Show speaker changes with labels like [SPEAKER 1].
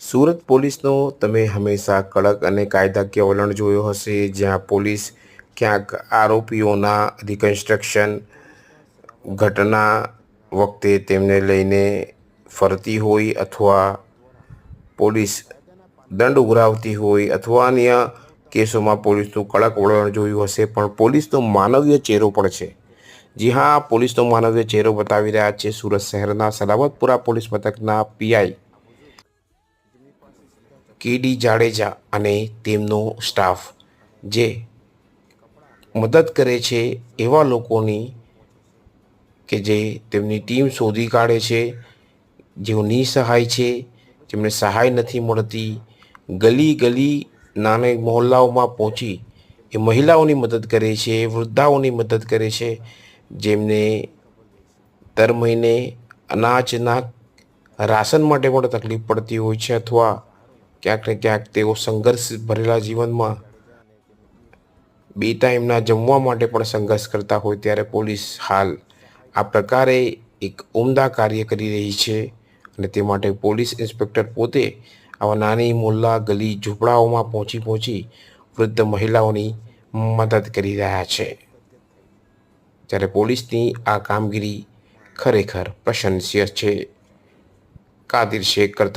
[SPEAKER 1] સુરત પોલીસનો તમે હંમેશા કડક અને કાયદાકીય વલણ જોયો હશે, જ્યાં પોલીસ ક્યાંક આરોપીઓના રિકન્સ્ટ્રક્શન ઘટના વખતે તેમને લઈને ફરતી હોય અથવા પોલીસ દંડ ઉઘરાવતી હોય અથવા અન્ય કેસોમાં પોલીસનું કડક વલણ જોયું હશે. પણ પોલીસનો માનવીય ચહેરો પણ છે. જી હા, પોલીસનો માનવીય ચહેરો બતાવી રહ્યા છે સુરત શહેરના સલામતપુરા પોલીસ મથકના પીઆઈ કેડી જાડેજા અને તેમનો સ્ટાફ, જે મદદ કરે છે એવા લોકોની કે જે તેમની ટીમ શોધી કાઢે છે, જેઓ નિસહાય છે, જેમને સહાય નથી મળતી. ગલી ગલી નાના મહોલ્લાઓમાં પહોંચી એ મહિલાઓની મદદ કરે છે, વૃદ્ધાઓની મદદ કરે છે, જેમને દર મહિને અનાજના રાશન માટે પણ તકલીફ પડતી હોય છે અથવા ક્યાંક ને ક્યાંક તેઓ સંઘર્ષ ભરેલા જીવનમાં બે ટાઈમના જમવા માટે પણ સંઘર્ષ કરતા હોય, ત્યારે પોલીસ હાલ આ પ્રકારે એક ઉમદા કાર્ય કરી રહી છે. અને તે માટે પોલીસ ઇન્સ્પેક્ટર પોતે આવા નાની મોહલ્લા ગલી ઝૂંપડાઓમાં પહોંચી વૃદ્ધ મહિલાઓની મદદ કરી રહ્યા છે. ત્યારે પોલીસની આ કામગીરી ખરેખર પ્રશંસનીય છે. કાદિર શેખ, કર્તવ્ય